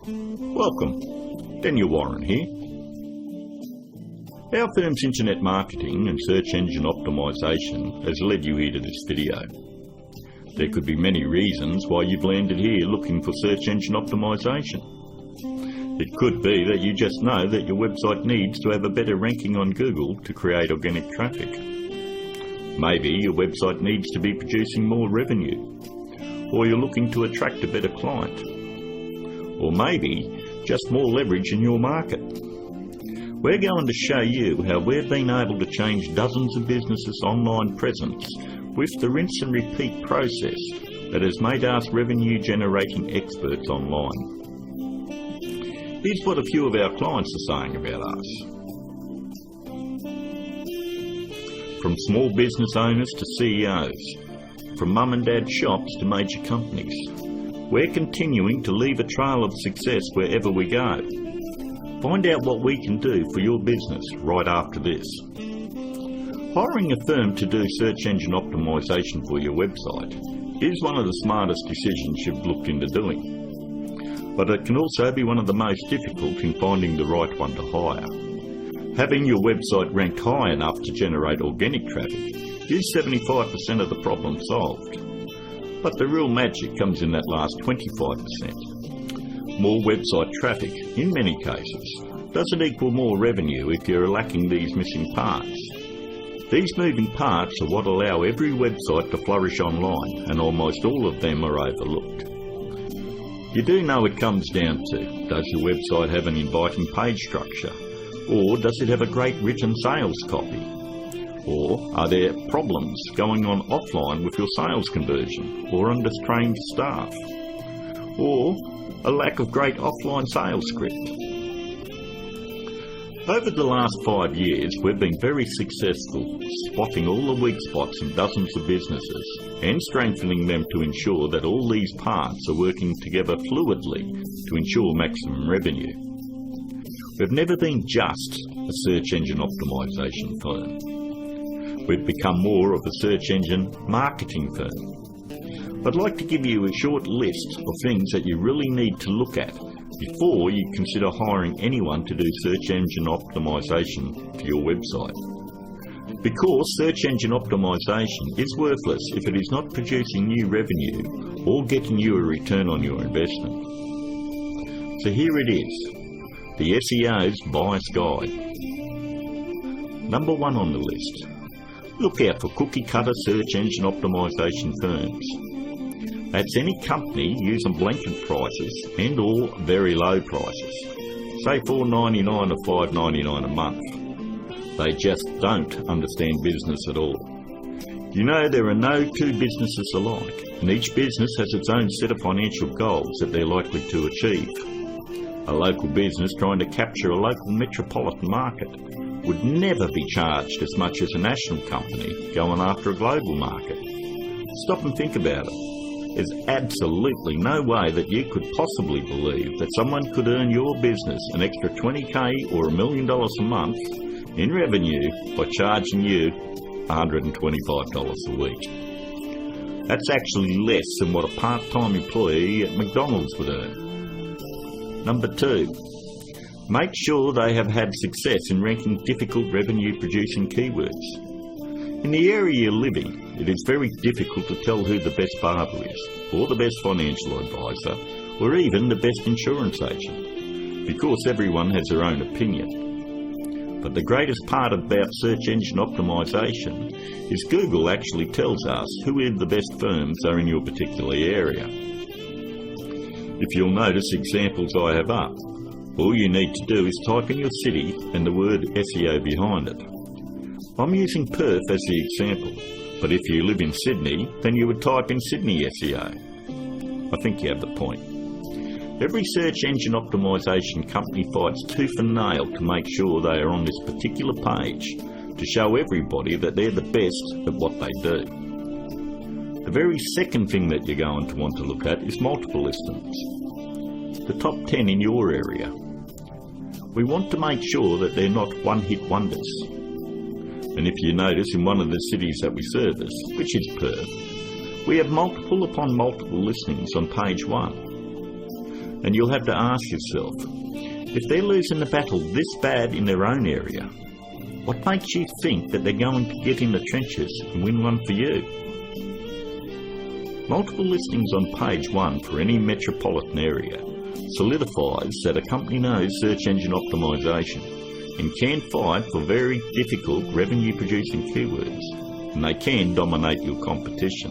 Welcome, Daniel Warren here. Our firm's internet marketing and search engine optimization has led you here to this video. There could be many reasons why you've landed here looking for search engine optimization. It could be that you just know that your website needs to have a better ranking on Google to create organic traffic. Maybe your website needs to be producing more revenue, or you're looking to attract a better client, or maybe just more leverage in your market. We're going to show you how we've been able to change dozens of businesses' online presence with the rinse and repeat process that has made us revenue generating experts online. Here's what a few of our clients are saying about us. From small business owners to CEOs, from mum and dad shops to major companies, we're continuing to leave a trail of success wherever we go. Find out what we can do for your business right after this. Hiring a firm to do search engine optimization for your website is one of the smartest decisions you've looked into doing. But it can also be one of the most difficult in finding the right one to hire. Having your website ranked high enough to generate organic traffic is 75% of the problem solved. But the real magic comes in that last 25%. More website traffic, in many cases, doesn't equal more revenue if you're lacking these missing parts. These moving parts are what allow every website to flourish online, and almost all of them are overlooked. You do know it comes down to, does your website have an inviting page structure? Or does it have a great written sales copy? Or are there problems going on offline with your sales conversion or undertrained staff? Or a lack of great offline sales script? Over the last 5 years, we've been very successful spotting all the weak spots in dozens of businesses and strengthening them to ensure that all these parts are working together fluidly to ensure maximum revenue. We've never been just a search engine optimization firm. We've become more of a search engine marketing firm. I'd like to give you a short list of things that you really need to look at before you consider hiring anyone to do search engine optimization for your website. Because search engine optimization is worthless if it is not producing new revenue or getting you a return on your investment. So here it is, the SEO's Bias Guide. Number 1 on the list. Look out for cookie-cutter search engine optimization firms. That's any company using blanket prices and or very low prices, say $4.99 or $5.99 a month. They just don't understand business at all. You know, there are no two businesses alike, and each business has its own set of financial goals that they're likely to achieve. A local business trying to capture a local metropolitan market would never be charged as much as a national company going after a global market. Stop and think about it. There's absolutely no way that you could possibly believe that someone could earn your business an extra $20,000 or $1 million a month in revenue by charging you $125 a week. That's actually less than what a part-time employee at McDonald's would earn. Number 2. Make sure they have had success in ranking difficult revenue-producing keywords. In the area you live in, it is very difficult to tell who the best barber is, or the best financial advisor, or even the best insurance agent, because everyone has their own opinion. But the greatest part about search engine optimization is Google actually tells us who the best firms are in your particular area. If you'll notice examples I have up, all you need to do is type in your city and the word SEO behind it. I'm using Perth as the example, but if you live in Sydney, then you would type in Sydney SEO. I think you have the point. Every search engine optimization company fights tooth and nail to make sure they are on this particular page to show everybody that they're the best at what they do. The very second thing that you're going to want to look at is multiple listings. The top 10 in your area. We want to make sure that they're not one-hit wonders. And if you notice in one of the cities that we service, which is Perth, we have multiple upon multiple listings on page 1. And you'll have to ask yourself, if they're losing the battle this bad in their own area, what makes you think that they're going to get in the trenches and win one for you? Multiple listings on page 1 for any metropolitan area solidifies that a company knows search engine optimization and can fight for very difficult revenue-producing keywords, and they can dominate your competition.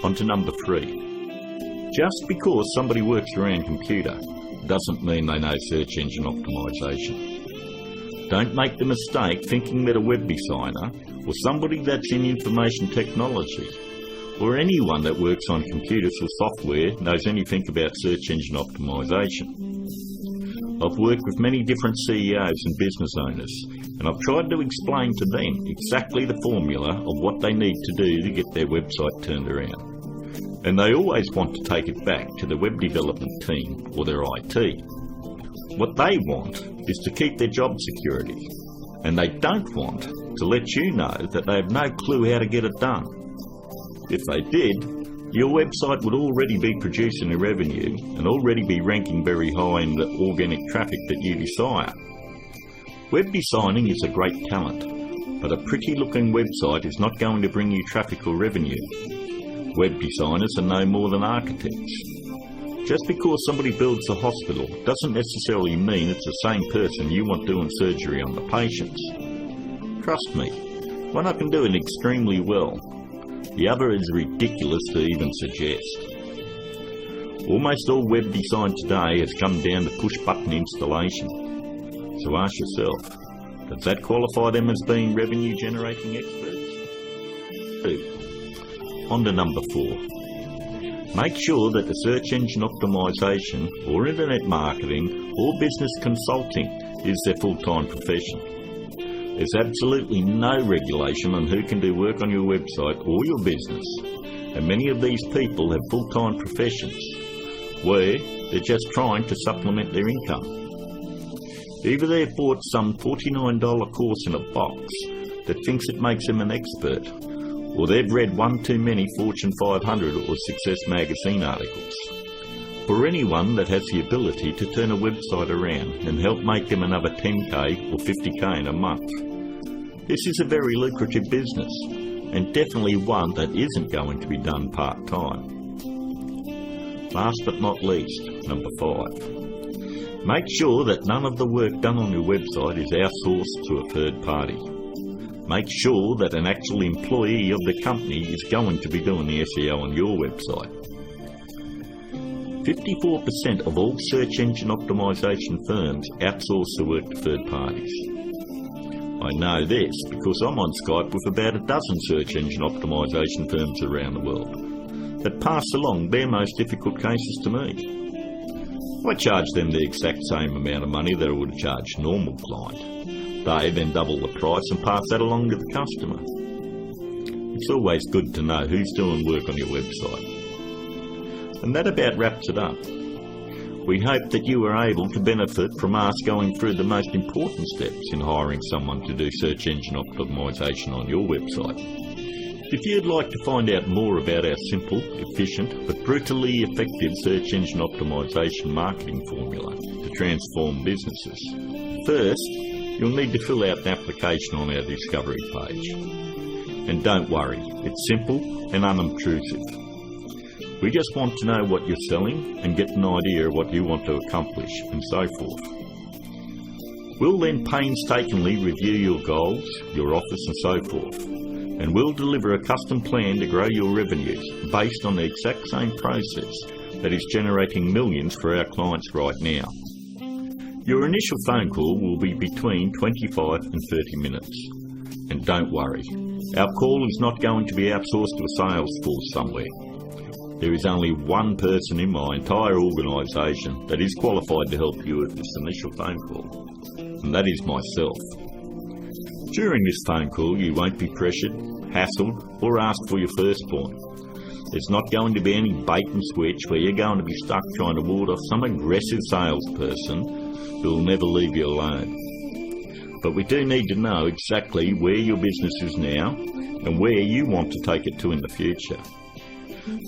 On to number 3. Just because somebody works around computer doesn't mean they know search engine optimization. Don't make the mistake thinking that a web designer or somebody that's in information technology or anyone that works on computers or software knows anything about search engine optimization. I've worked with many different CEOs and business owners, and I've tried to explain to them exactly the formula of what they need to do to get their website turned around. And they always want to take it back to the web development team or their IT. What they want is to keep their job security, and they don't want to let you know that they have no clue how to get it done. If they did, your website would already be producing a revenue and already be ranking very high in the organic traffic that you desire. Web designing is a great talent, but a pretty looking website is not going to bring you traffic or revenue. Web designers are no more than architects. Just because somebody builds a hospital doesn't necessarily mean it's the same person you want doing surgery on the patients. Trust me, one I can do it extremely well. The other is ridiculous to even suggest. Almost all web design today has come down to push-button installation. So ask yourself, does that qualify them as being revenue-generating experts? 2. On to number 4. Make sure that the search engine optimization or internet marketing or business consulting is their full-time profession. There's absolutely no regulation on who can do work on your website or your business, and many of these people have full-time professions where they're just trying to supplement their income. Either they've bought some $49 course in a box that thinks it makes them an expert, or they've read one too many Fortune 500 or Success magazine articles. For anyone that has the ability to turn a website around and help make them another 10k or 50k in a month, this is a very lucrative business, and definitely one that isn't going to be done part-time. Last but not least, number 5. Make sure that none of the work done on your website is outsourced to a third party. Make sure that an actual employee of the company is going to be doing the SEO on your website. 54% of all search engine optimization firms outsource the work to third parties. I know this because I'm on Skype with about a dozen search engine optimization firms around the world that pass along their most difficult cases to me. I charge them the exact same amount of money that I would charge a normal client. They then double the price and pass that along to the customer. It's always good to know who's doing work on your website. And that about wraps it up. We hope that you are able to benefit from us going through the most important steps in hiring someone to do search engine optimization on your website. If you'd like to find out more about our simple, efficient, but brutally effective search engine optimization marketing formula to transform businesses, first, you'll need to fill out an application on our discovery page. And don't worry, it's simple and unobtrusive. We just want to know what you're selling and get an idea of what you want to accomplish and so forth. We'll then painstakingly review your goals, your offers and so forth, and we'll deliver a custom plan to grow your revenues based on the exact same process that is generating millions for our clients right now. Your initial phone call will be between 25 and 30 minutes. And don't worry, our call is not going to be outsourced to a sales force somewhere. There is only one person in my entire organisation that is qualified to help you with this initial phone call, and that is myself. During this phone call, you won't be pressured, hassled, or asked for your firstborn. There's not going to be any bait and switch where you're going to be stuck trying to ward off some aggressive salesperson who will never leave you alone. But we do need to know exactly where your business is now and where you want to take it to in the future.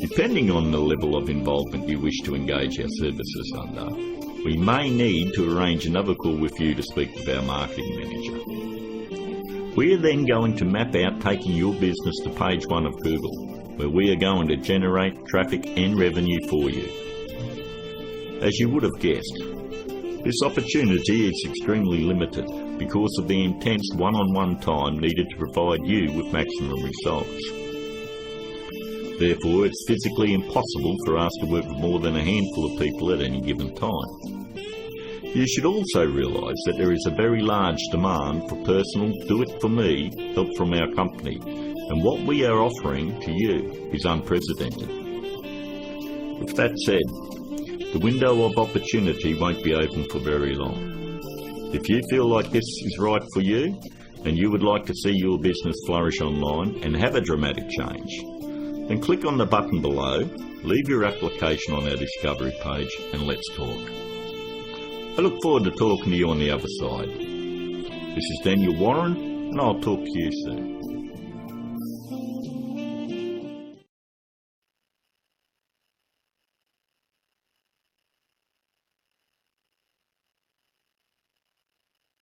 Depending on the level of involvement you wish to engage our services under, we may need to arrange another call with you to speak with our marketing manager. We are then going to map out taking your business to page 1 of Google, where we are going to generate traffic and revenue for you. As you would have guessed, this opportunity is extremely limited because of the intense one-on-one time needed to provide you with maximum results. Therefore, it's physically impossible for us to work with more than a handful of people at any given time. You should also realise that there is a very large demand for personal do-it-for-me help from our company, and what we are offering to you is unprecedented. With that said, the window of opportunity won't be open for very long. If you feel like this is right for you, and you would like to see your business flourish online and have a dramatic change, then click on the button below, leave your application on our discovery page, and let's talk. I look forward to talking to you on the other side. This is Daniel Warren, and I'll talk to you soon.